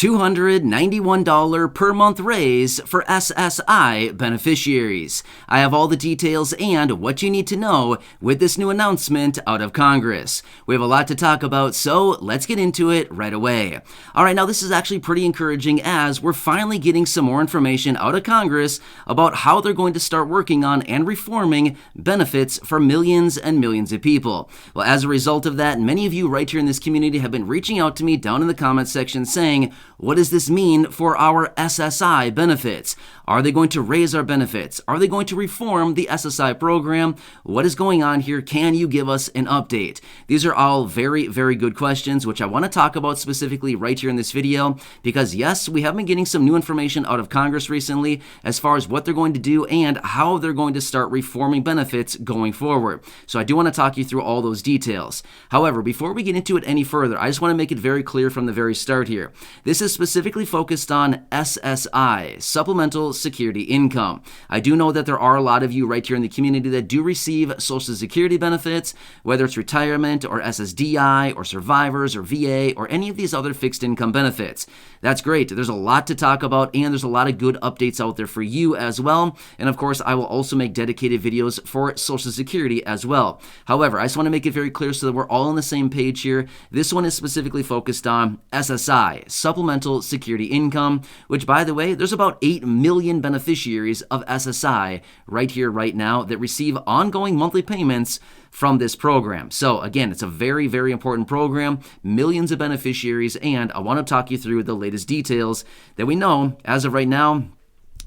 $291 per month raise for SSI beneficiaries. I have all the details and what you need to know with this new announcement out of Congress. We have a lot to talk about, so let's get into it right away. All right, now this is actually pretty encouraging as we're finally getting some more information out of Congress about how they're going to start working on and reforming benefits for millions and millions of people. Well, as a result of that, many of you right here in this community have been reaching out to me down in the comments section saying, what does this mean for our SSI benefits? Are they going to raise our benefits? Are they going to reform the SSI program? What is going on here? Can you give us an update? These are all very, very good questions, which I want to talk about specifically right here in this video, because yes, we have been getting some new information out of Congress recently as far as what they're going to do and how they're going to start reforming benefits going forward. So I do want to talk you through all those details. However, before we get into it any further, I just want to make it very clear from the very start here. This is specifically focused on SSI, Supplemental Security Income. I do know that there are a lot of you right here in the community that do receive Social Security benefits, whether it's retirement or SSDI or survivors or VA or any of these other fixed income benefits. That's great. There's a lot to talk about and there's a lot of good updates out there for you as well. And of course, I will also make dedicated videos for Social Security as well. However, I just want to make it very clear so that we're all on the same page here. This one is specifically focused on SSI, Supplemental Security Income, which by the way, there's about 8 million beneficiaries of SSI right here, right now that receive ongoing monthly payments from this program. So again, it's a very, very important program, millions of beneficiaries, and I want to talk you through the latest details that we know as of right now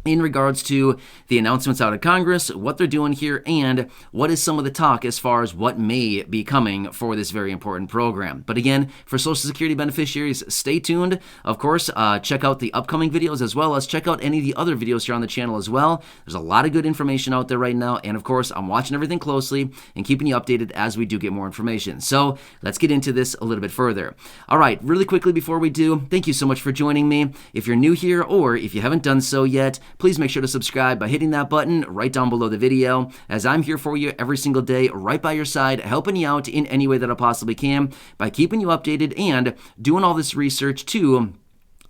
in regards to the announcements out of Congress, what they're doing here, and what is some of the talk as far as what may be coming for this very important program. But again, for Social Security beneficiaries, stay tuned. Of course, check out the upcoming videos as well as check out any of the other videos here on the channel as well. There's a lot of good information out there right now, and of course, I'm watching everything closely and keeping you updated as we do get more information. So let's get into this a little bit further. All right, really quickly before we do, thank you so much for joining me. If you're new here or if you haven't done so yet, please make sure to subscribe by hitting that button right down below the video, as I'm here for you every single day, right by your side, helping you out in any way that I possibly can by keeping you updated and doing all this research to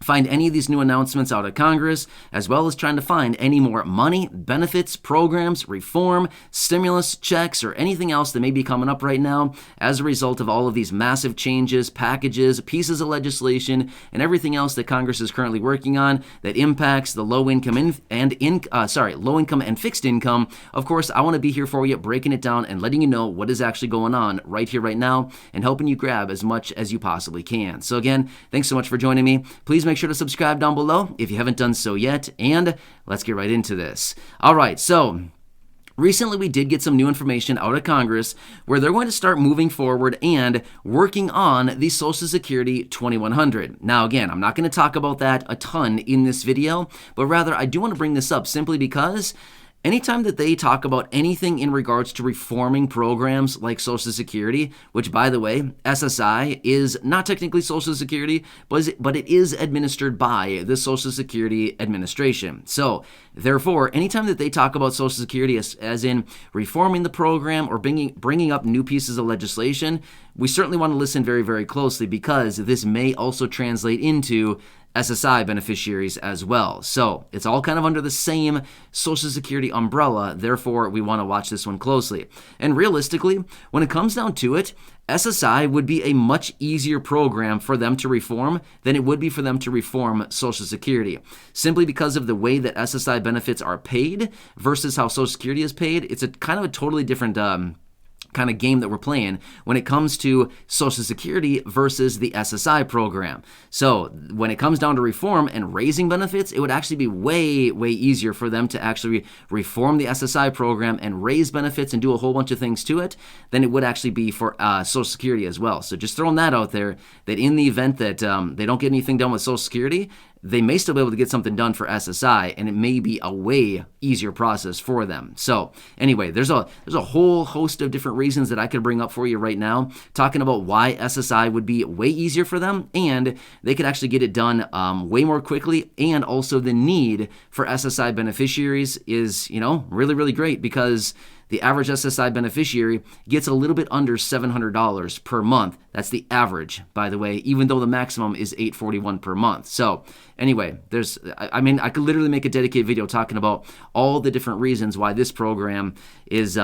find any of these new announcements out of Congress, as well as trying to find any more money, benefits, programs, reform, stimulus checks, or anything else that may be coming up right now as a result of all of these massive changes, packages, pieces of legislation, and everything else that Congress is currently working on that impacts the low income and fixed income. Of course, I want to be here for you, breaking it down and letting you know what is actually going on right here, right now, and helping you grab as much as you possibly can. So again, thanks so much for joining me. Please make sure to subscribe down below if you haven't done so yet, and let's get right into this. All right, so recently, we did get some new information out of Congress where they're going to start moving forward and working on the Social Security 2100. Now, again, I'm not going to talk about that a ton in this video, but rather I do want to bring this up simply because anytime that they talk about anything in regards to reforming programs like Social Security, which by the way, SSI is not technically Social Security, but it is administered by the Social Security Administration. So therefore, anytime that they talk about Social Security as in reforming the program or bringing up new pieces of legislation, we certainly want to listen very, very closely because this may also translate into SSI beneficiaries as well. So it's all kind of under the same Social Security umbrella. Therefore, we want to watch this one closely. And realistically, when it comes down to it, SSI would be a much easier program for them to reform than it would be for them to reform Social Security. Simply because of the way that SSI benefits are paid versus how Social Security is paid, it's a kind of a totally different kind of game that we're playing when it comes to Social Security versus the SSI program. So when it comes down to reform and raising benefits, it would actually be way, way easier for them to actually reform the SSI program and raise benefits and do a whole bunch of things to it than it would actually be for Social Security as well. So just throwing that out there, that in the event that they don't get anything done with Social Security, they may still be able to get something done for SSI, and it may be a way easier process for them. So anyway, there's a whole host of different reasons that I could bring up for you right now, talking about why SSI would be way easier for them, and they could actually get it done way more quickly, and also the need for SSI beneficiaries is, really, really great because the average SSI beneficiary gets a little bit under $700 per month. That's the average, by the way, even though the maximum is $841 per month. So anyway, I could literally make a dedicated video talking about all the different reasons why this program is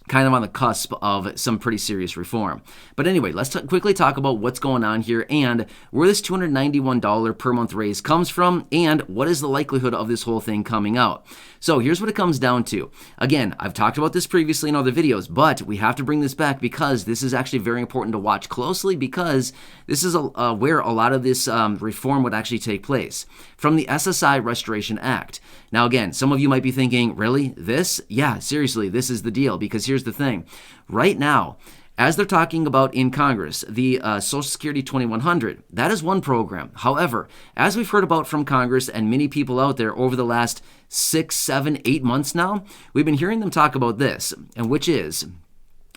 kind of on the cusp of some pretty serious reform. But anyway, let's quickly talk about what's going on here and where this $291 per month raise comes from and what is the likelihood of this whole thing coming out. So here's what it comes down to. Again, I've talked about this previously in other videos, but we have to bring this back because this is actually very important to watch closely because this is where a lot of this reform would actually take place. From the SSI Restoration Act. Now again, some of you might be thinking, really? This? Yeah, seriously, this is the deal because here's the thing. Right now, as they're talking about in Congress, the Social Security 2100, that is one program. However, as we've heard about from Congress and many people out there over the last 6, 7, 8 months now, we've been hearing them talk about this, and which is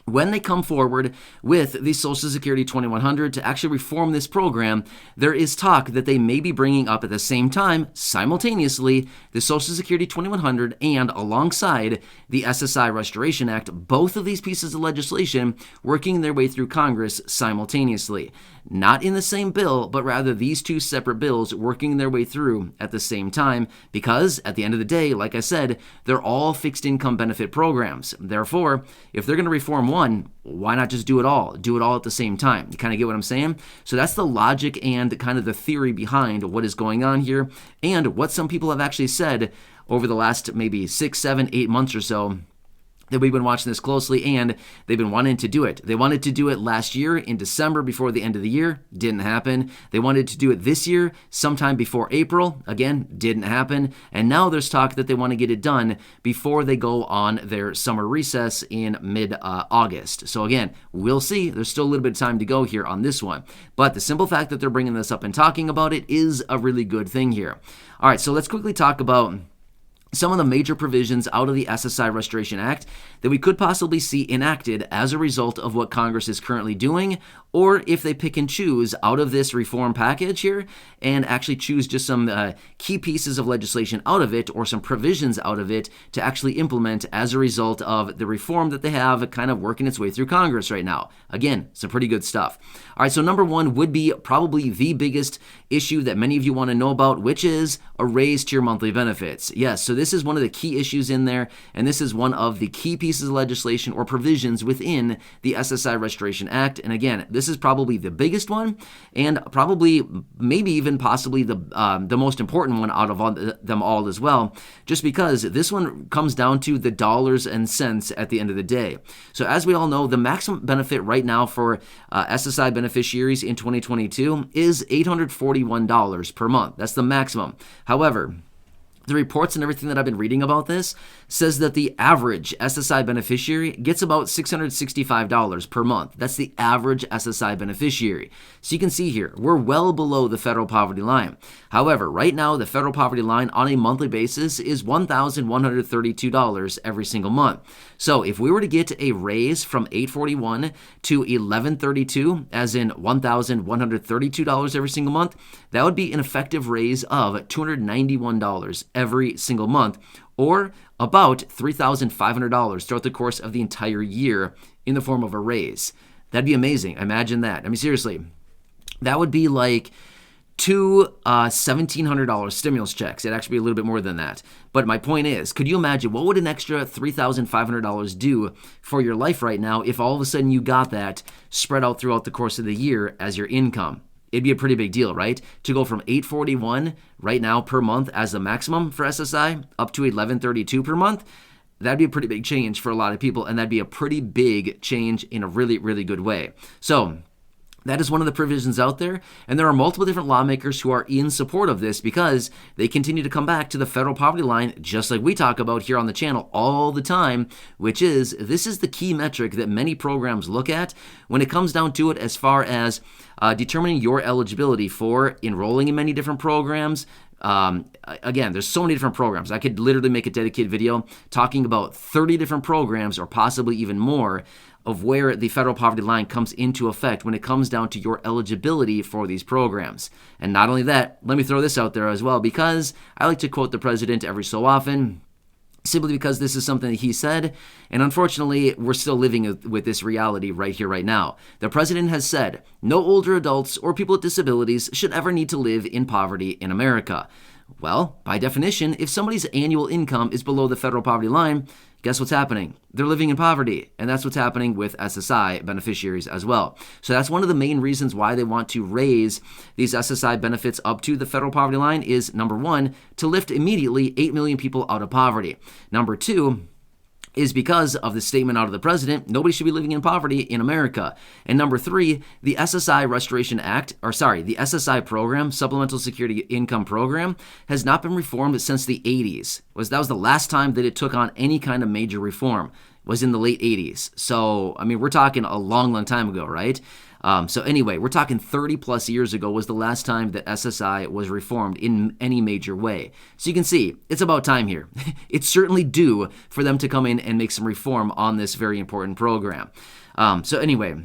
when they come forward with the Social Security 2100 to actually reform this program, there is talk that they may be bringing up at the same time, simultaneously, the Social Security 2100 and alongside the SSI Restoration Act, both of these pieces of legislation working their way through Congress simultaneously. Not in the same bill, but rather these two separate bills working their way through at the same time because at the end of the day, like I said, they're all fixed income benefit programs. Therefore, if they're going to reform one, why not just do it all? Do it all at the same time. You kind of get what I'm saying? So that's the logic and kind of the theory behind what is going on here and what some people have actually said over the last maybe 6, 7, 8 months or so that we've been watching this closely, and they've been wanting to do it. They wanted to do it last year in December before the end of the year. Didn't happen. They wanted to do it this year sometime before April. Again, didn't happen. And now there's talk that they want to get it done before they go on their summer recess in mid-August. So again, we'll see. There's still a little bit of time to go here on this one. But the simple fact that they're bringing this up and talking about it is a really good thing here. All right, so let's quickly talk about some of the major provisions out of the SSI Restoration Act that we could possibly see enacted as a result of what Congress is currently doing, or if they pick and choose out of this reform package here and actually choose just some key pieces of legislation out of it or some provisions out of it to actually implement as a result of the reform that they have kind of working its way through Congress right now. Again, some pretty good stuff. All right, so number one would be probably the biggest issue that many of you want to know about, which is a raise to your monthly benefits. Yes, so this is one of the key issues in there, and this is one of the key pieces of legislation or provisions within the SSI Restoration Act. And again, this is probably the biggest one, and probably, maybe even possibly the most important one out of them all as well, just because this one comes down to the dollars and cents at the end of the day. So as we all know, the maximum benefit right now for SSI beneficiaries in 2022 is $841 per month. That's the maximum. However, the reports and everything that I've been reading about this says that the average SSI beneficiary gets about $665 per month. That's the average SSI beneficiary. So you can see here, we're well below the federal poverty line. However, right now, the federal poverty line on a monthly basis is $1,132 every single month. So if we were to get a raise from $841 to $1,132, as in $1,132 every single month, that would be an effective raise of $291 every single month, or about $3,500 throughout the course of the entire year in the form of a raise. That'd be amazing. Imagine that. I mean, seriously, that would be like two $1,700 stimulus checks. It'd actually be a little bit more than that. But my point is, could you imagine what would an extra $3,500 do for your life right now if all of a sudden you got that spread out throughout the course of the year as your income? It'd be a pretty big deal, right? To go from $841 right now per month as the maximum for SSI up to $1,132 per month, that'd be a pretty big change for a lot of people, and that'd be a pretty big change in a really, really good way. So that is one of the provisions out there, and there are multiple different lawmakers who are in support of this because they continue to come back to the federal poverty line, just like we talk about here on the channel all the time, which is this is the key metric that many programs look at when it comes down to it as far as determining your eligibility for enrolling in many different programs. Again, there's so many different programs. I could literally make a dedicated video talking about 30 different programs or possibly even more of where the federal poverty line comes into effect when it comes down to your eligibility for these programs. And not only that, let me throw this out there as well, because I like to quote the president every so often. simply because this is something that he said, and unfortunately, we're still living with this reality right here, right now. The president has said, no older adults or people with disabilities should ever need to live in poverty in America. Well, by definition, if somebody's annual income is below the federal poverty line, guess what's happening? They're living in poverty, and that's what's happening with SSI beneficiaries as well. So that's one of the main reasons why they want to raise these SSI benefits up to the federal poverty line is, number one, to lift immediately 8 million people out of poverty. Number two, is because of the statement out of the president, nobody should be living in poverty in America. And number three, the SSI the SSI program, Supplemental Security Income Program, has not been reformed since the 80s. That was the last time that it took on any kind of major reform, was in the late 80s. So, I mean, we're talking a long, long time ago, right? So anyway, we're talking 30 plus years ago was the last time that SSI was reformed in any major way. So you can see, it's about time here. It's certainly due for them to come in and make some reform on this very important program. So anyway,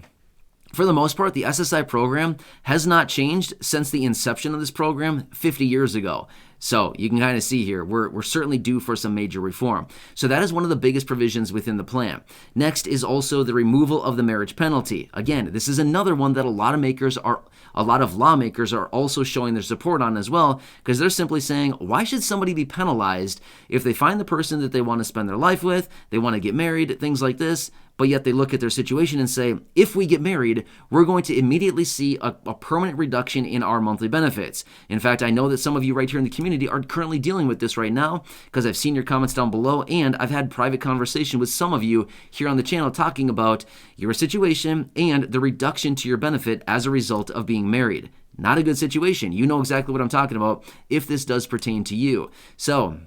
for the most part, the SSI program has not changed since the inception of this program 50 years ago. So you can kind of see here, we're certainly due for some major reform. So that is one of the biggest provisions within the plan. Next is also the removal of the marriage penalty. Again, this is another one that a lot of lawmakers are also showing their support on as well, because they're simply saying, why should somebody be penalized if they find the person that they want to spend their life with, they want to get married, things like this, but yet they look at their situation and say, if we get married, we're going to immediately see a permanent reduction in our monthly benefits. In fact, I know that some of you right here in the community are currently dealing with this right now because I've seen your comments down below, and I've had private conversation with some of you here on the channel talking about your situation and the reduction to your benefit as a result of being married. Not a good situation. You know exactly what I'm talking about if this does pertain to you. So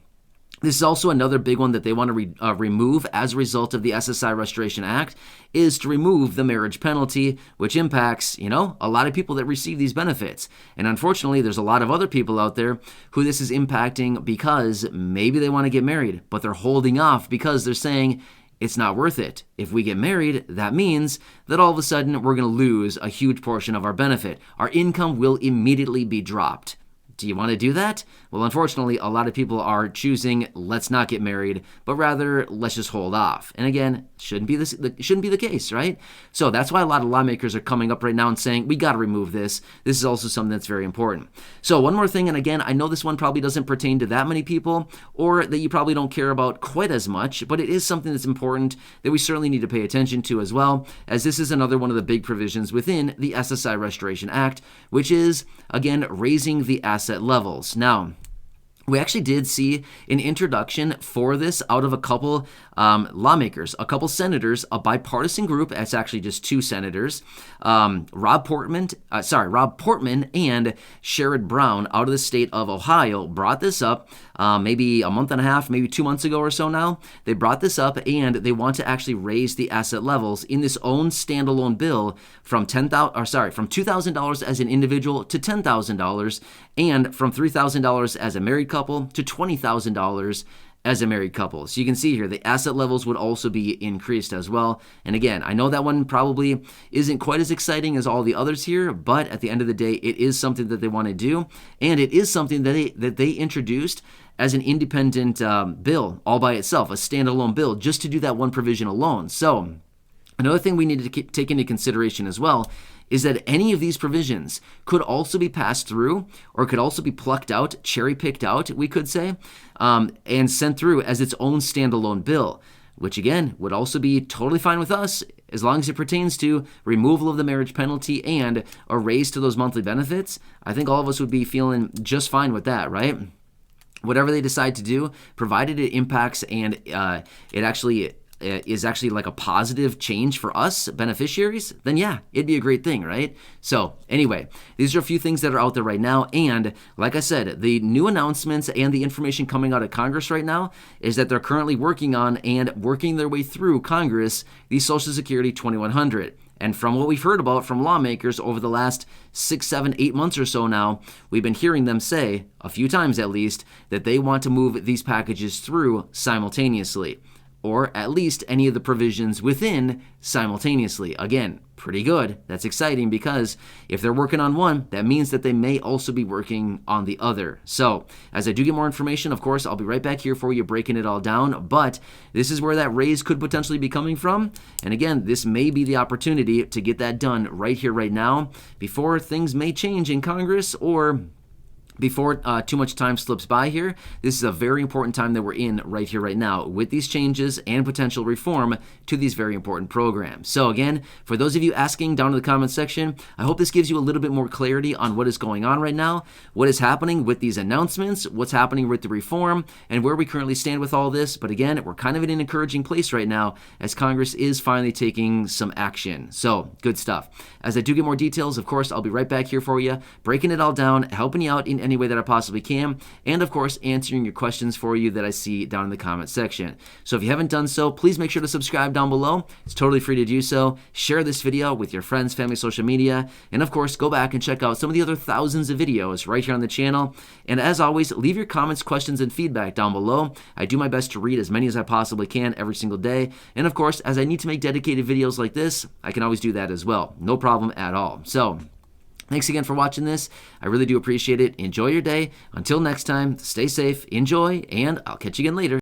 this is also another big one that they want to remove as a result of the SSI Restoration Act, is to remove the marriage penalty, which impacts, a lot of people that receive these benefits. And unfortunately, there's a lot of other people out there who this is impacting because maybe they want to get married, but they're holding off because they're saying, it's not worth it. If we get married, that means that all of a sudden we're going to lose a huge portion of our benefit. Our income will immediately be dropped. Do you want to do that? Well, unfortunately, a lot of people are choosing let's not get married, but rather let's just hold off. And again, shouldn't be the case, right? So that's why a lot of lawmakers are coming up right now and saying we got to remove this. This is also something that's very important. So one more thing, and again, I know this one probably doesn't pertain to that many people, or that you probably don't care about quite as much, but it is something that's important that we certainly need to pay attention to as well, as this is another one of the big provisions within the SSI Restoration Act, which is, again, raising the asset levels. Now, we actually did see an introduction for this out of a couple lawmakers, a couple senators, a bipartisan group. It's actually just two senators, Rob Portman and Sherrod Brown out of the state of Ohio brought this up maybe a month and a half, maybe 2 months ago or so now. They brought this up and they want to actually raise the asset levels in this own standalone bill from $2,000 as an individual to $10,000, and from $3,000 as a married couple to $20,000 as a married couple. So you can see here the asset levels would also be increased as well. And again, I know that one probably isn't quite as exciting as all the others here, but at the end of the day, it is something that they want to do, and it is something that they introduced as an independent bill all by itself, a standalone bill, just to do that one provision alone. So another thing we need to take into consideration as well is that any of these provisions could also be passed through, or could also be plucked out, cherry-picked out, we could say, and sent through as its own standalone bill, which again would also be totally fine with us as long as it pertains to removal of the marriage penalty and a raise to those monthly benefits. I think all of us would be feeling just fine with that, right? Whatever they decide to do, provided it impacts and it actually is actually like a positive change for us beneficiaries, then yeah, it'd be a great thing, right? So anyway, these are a few things that are out there right now. And like I said, the new announcements and the information coming out of Congress right now is that they're currently working on and working their way through Congress, the Social Security 2100. And from what we've heard about from lawmakers over the last 6, 7, 8 months or so now, we've been hearing them say, a few times at least, that they want to move these packages through simultaneously. or at least any of the provisions within simultaneously. Again, pretty good. That's exciting because if they're working on one, that means that they may also be working on the other. So as I do get more information, of course, I'll be right back here for you breaking it all down. But this is where that raise could potentially be coming from. And again, this may be the opportunity to get that done right here, right now, before things may change in Congress or before too much time slips by here. This is a very important time that we're in right here, right now, with these changes and potential reform to these very important programs. So again, for those of you asking down in the comment section, I hope this gives you a little bit more clarity on what is going on right now, what is happening with these announcements, what's happening with the reform, and where we currently stand with all this. But again, we're kind of in an encouraging place right now as Congress is finally taking some action. So good stuff. As I do get more details, of course, I'll be right back here for you, breaking it all down, helping you out in any way that I possibly can, and of course answering your questions for you that I see down in the comment section. So if you haven't done so, please make sure to subscribe down below. It's totally free to do so. Share this video with your friends, family, social media, and of course go back and check out some of the other thousands of videos right here on the channel. And as always, leave your comments, questions, and feedback down below. I do my best to read as many as I possibly can every single day, and of course, as I need to make dedicated videos like this, I can always do that as well. No problem at all. So thanks again for watching this. I really do appreciate it. Enjoy your day. Until next time, stay safe, enjoy, and I'll catch you again later.